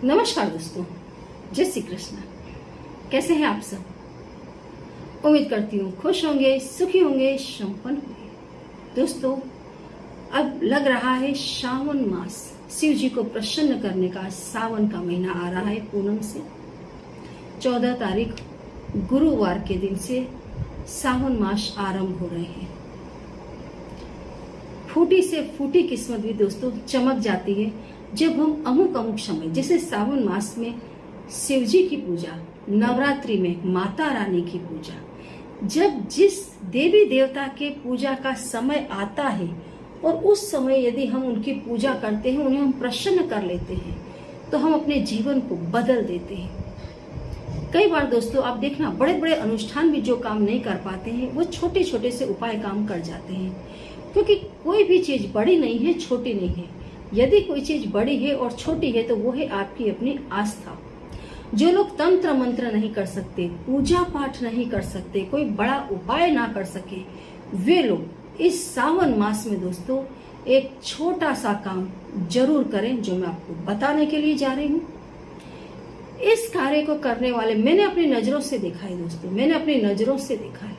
नमस्कार दोस्तों, जय श्री कृष्ण। कैसे हैं आप सब? उम्मीद करती हूँ खुश होंगे, सुखी होंगे, संपन्न होंगे। दोस्तों, अब लग रहा है श्रावण मास, शिव जी को प्रसन्न करने का सावन का महीना आ रहा है। पूनम से 14 तारीख गुरुवार के दिन से सावन मास आरंभ हो रहे हैं। फूटी से फूटी किस्मत भी दोस्तों चमक जाती है जब हम अमुक समय, जैसे सावन मास में शिव जी की पूजा, नवरात्रि में माता रानी की पूजा, जब जिस देवी देवता के पूजा का समय आता है और उस समय यदि हम उनकी पूजा करते हैं, उन्हें हम प्रसन्न कर लेते हैं, तो हम अपने जीवन को बदल देते हैं। कई बार दोस्तों आप देखना, बड़े बड़े अनुष्ठान भी जो काम नहीं कर पाते हैं, वो छोटे छोटे से उपाय काम कर जाते हैं। क्योंकि कोई भी चीज बड़ी नहीं है, छोटी नहीं है। यदि कोई चीज बड़ी है और छोटी है तो वो है आपकी अपनी आस्था। जो लोग तंत्र मंत्र नहीं कर सकते, पूजा पाठ नहीं कर सकते, कोई बड़ा उपाय ना कर सके, वे लोग इस सावन मास में दोस्तों एक छोटा सा काम जरूर करें, जो मैं आपको बताने के लिए जा रही हूँ। इस कार्य को करने वाले मैंने अपनी नजरों से देखा है दोस्तों, मैंने अपनी नजरों से देखा है।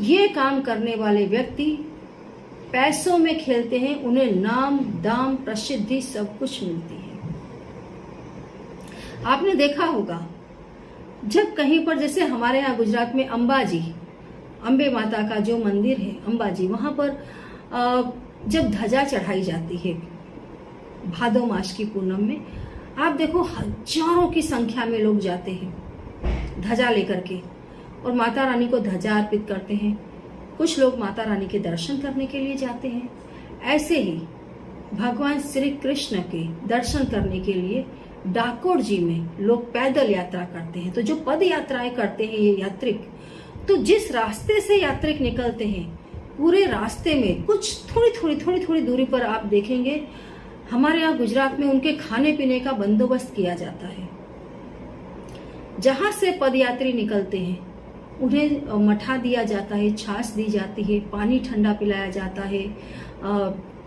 ये काम करने वाले व्यक्ति पैसों में खेलते हैं, उन्हें नाम दाम प्रसिद्धि सब कुछ मिलती है। आपने देखा होगा, जब कहीं पर, जैसे हमारे यहाँ गुजरात में अंबाजी, अंबे माता का जो मंदिर है अंबाजी, वहां पर जब ध्वजा चढ़ाई जाती है भादो मास की पूनम में, आप देखो हजारों की संख्या में लोग जाते हैं ध्वजा लेकर के और माता रानी को ध्वजा अर्पित करते हैं। कुछ लोग माता रानी के दर्शन करने के लिए जाते हैं। ऐसे ही भगवान श्री कृष्ण के दर्शन करने के लिए डाकोर जी में लोग पैदल यात्रा करते हैं। तो जो पद यात्राएं करते हैं ये यात्रिक, तो जिस रास्ते से यात्रिक निकलते हैं, पूरे रास्ते में कुछ थोड़ी दूरी पर आप देखेंगे, हमारे यहाँ गुजरात में उनके खाने पीने का बंदोबस्त किया जाता है। जहां से पदयात्री निकलते हैं उन्हें मठा दिया जाता है, छाछ दी जाती है, पानी ठंडा पिलाया जाता है,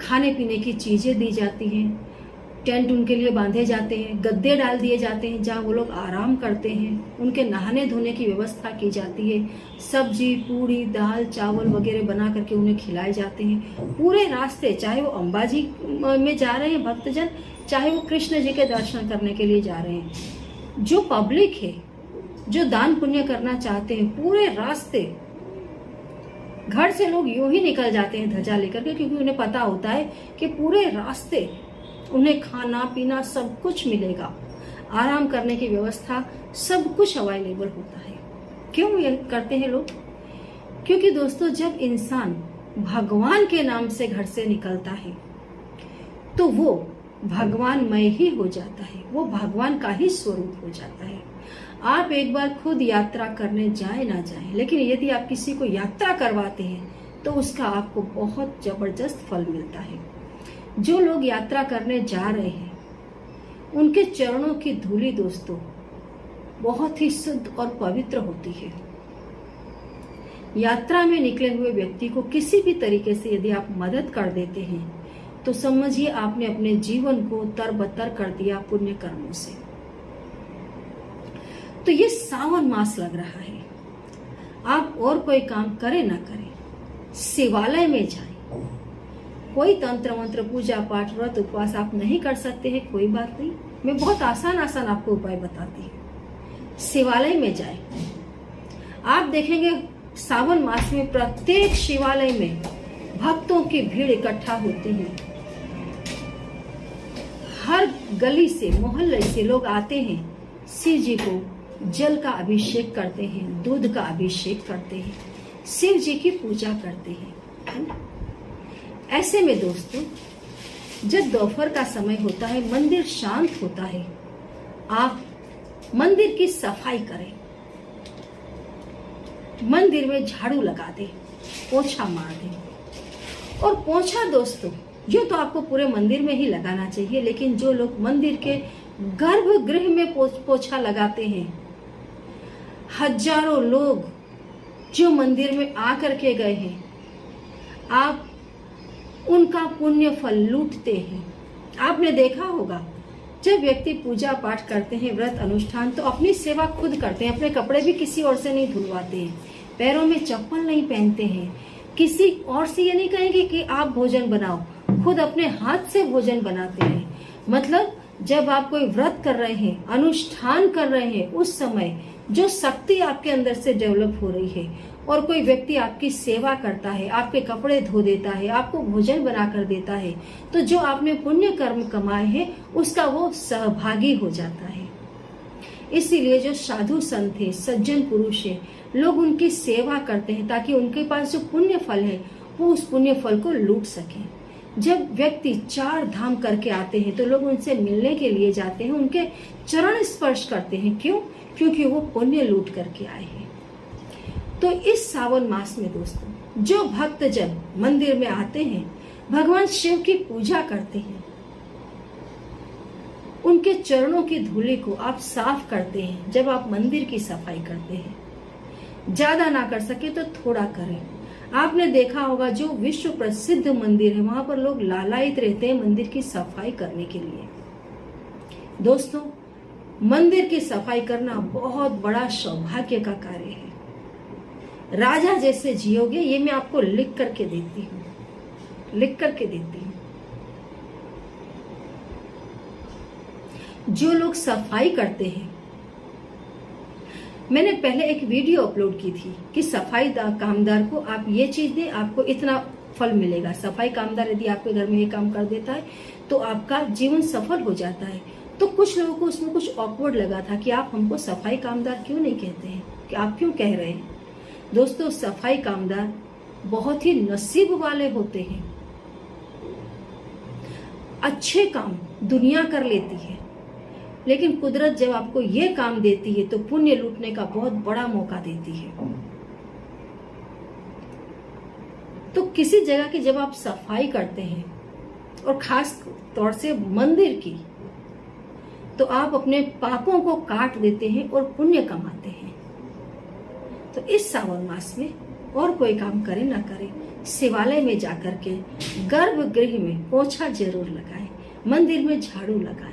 खाने पीने की चीजें दी जाती हैं, टेंट उनके लिए बांधे जाते हैं, गद्दे डाल दिए जाते हैं जहां वो लोग आराम करते हैं, उनके नहाने धोने की व्यवस्था की जाती है, सब्जी पूड़ी दाल चावल वगैरह बना करके उन्हें खिलाए जाते हैं। पूरे रास्ते, चाहे वो अंबाजी में जा रहे हैं भक्तजन, चाहे वो कृष्ण जी के दर्शन करने के लिए जा रहे हैं, जो पब्लिक है, जो दान पुण्य करना चाहते हैं, पूरे रास्ते घर से लोग यूं ही निकल जाते हैं ध्वजा लेकर के, क्योंकि उन्हें पता होता है कि पूरे रास्ते उन्हें खाना पीना सब कुछ मिलेगा, आराम करने की व्यवस्था सब कुछ अवेलेबल होता है। क्यों ये करते हैं लोग? क्योंकि दोस्तों जब इंसान भगवान के नाम से घर से निकलता है तो वो भगवानमय ही हो जाता है, वो भगवान का ही स्वरूप हो जाता है। आप एक बार खुद यात्रा करने जाए ना जाए, लेकिन यदि आप किसी को यात्रा करवाते हैं तो उसका आपको बहुत जबरदस्त फल मिलता है। जो लोग यात्रा करने जा रहे हैं उनके चरणों की धूली दोस्तों बहुत ही शुद्ध और पवित्र होती है। यात्रा में निकले हुए व्यक्ति को किसी भी तरीके से यदि आप मदद कर देते हैं तो समझिए आपने अपने जीवन को तरबतर कर दिया पुण्य कर्मों से। तो ये सावन मास लग रहा है, आप और कोई काम करें ना करें, शिवालय में जाएं। कोई तंत्र मंत्र पूजा पाठ व्रत उपवास आप नहीं कर सकते हैं, कोई बात नहीं, मैं बहुत आसान आपको उपाय बताती हूँ। शिवालय में जाएं, आप देखेंगे सावन मास में प्रत्येक शिवालय में भक्तों की भीड़ इकट्ठा होती है। हर गली से मोहल्ले से लोग आते हैं, शिव जी को जल का अभिषेक करते हैं, दूध का अभिषेक करते हैं, शिव जी की पूजा करते हैं, है ना? ऐसे में दोस्तों जब दोपहर का समय होता है, मंदिर शांत होता है, आप मंदिर की सफाई करें, मंदिर में झाड़ू लगा दें, पोछा मार दें। और पोछा दोस्तों यूं तो आपको पूरे मंदिर में ही लगाना चाहिए, लेकिन जो लोग मंदिर के गर्भगृह में पोछा लगाते हैं, हजारों लोग जो मंदिर में आकर के गए हैं, आप उनका पुण्य फल लूटते हैं। आपने देखा होगा जब व्यक्ति पूजा पाठ करते हैं, व्रत अनुष्ठान, तो अपनी सेवा खुद करते हैं। अपने कपड़े भी किसी और से नहीं धुलवाते हैं, पैरों में चप्पल नहीं पहनते हैं, किसी और से ये नहीं कहेंगे कि आप भोजन बनाओ, खुद अपने हाथ से भोजन बनाते हैं। मतलब जब आप कोई व्रत कर रहे हैं, अनुष्ठान कर रहे हैं, उस समय जो शक्ति आपके अंदर से डेवलप हो रही है और कोई व्यक्ति आपकी सेवा करता है, आपके कपड़े धो देता है, आपको भोजन बना कर देता है, तो जो आपने पुण्य कर्म कमाए हैं उसका वो सहभागी हो जाता है। इसीलिए जो साधु संत है, सज्जन पुरुष है, लोग उनकी सेवा करते हैं ताकि उनके पास जो पुण्य फल है वो उस पुण्य फल को लूट सके। जब व्यक्ति 4 धाम करके आते हैं तो लोग उनसे मिलने के लिए जाते हैं, उनके चरण स्पर्श करते हैं। क्यों? क्योंकि वो पुण्य लूट करके आए हैं। तो इस सावन मास में दोस्तों, जो भक्त जब मंदिर में आते हैं, भगवान शिव की पूजा करते हैं, उनके चरणों की धूली को आप साफ करते हैं। जब आप मंदिर की सफाई करते हैं, ज्यादा ना कर सके तो थोड़ा करें। आपने देखा होगा जो विश्व प्रसिद्ध मंदिर है वहां पर लोग लालायित रहते हैं मंदिर की सफाई करने के लिए। दोस्तों, मंदिर की सफाई करना बहुत बड़ा सौभाग्य का कार्य है। राजा जैसे जियोगे, ये मैं आपको लिख करके देती हूँ। जो लोग सफाई करते हैं, मैंने पहले एक वीडियो अपलोड की थी कि सफाई कामदार को आप ये चीज दें, आपको इतना फल मिलेगा। सफाई कामदार यदि आपके घर में ये काम कर देता है तो आपका जीवन सफल हो जाता है। तो कुछ लोगों को उसमें कुछ ऑकवर्ड लगा था कि आप हमको सफाई कामदार क्यों नहीं कहते हैं, कि आप क्यों कह रहे हैं। दोस्तों, सफाई कामदार बहुत ही नसीब वाले होते हैं। अच्छे काम दुनिया कर लेती है, लेकिन कुदरत जब आपको ये काम देती है तो पुण्य लूटने का बहुत बड़ा मौका देती है। तो किसी जगह की जब आप सफाई करते हैं, और खास तौर से मंदिर की, तो आप अपने पापों को काट देते हैं और पुण्य कमाते हैं। तो इस सावन मास में और कोई काम करे ना करे, शिवालय में जाकर के गर्भगृह में पोछा जरूर लगाएं, मंदिर में झाड़ू लगाएं।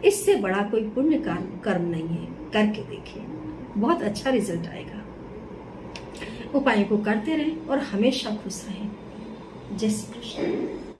इससे बड़ा कोई पुण्य कर्म नहीं है। करके देखिए, बहुत अच्छा रिजल्ट आएगा। उपायों को करते रहें और हमेशा खुश रहें। जय श्री कृष्ण।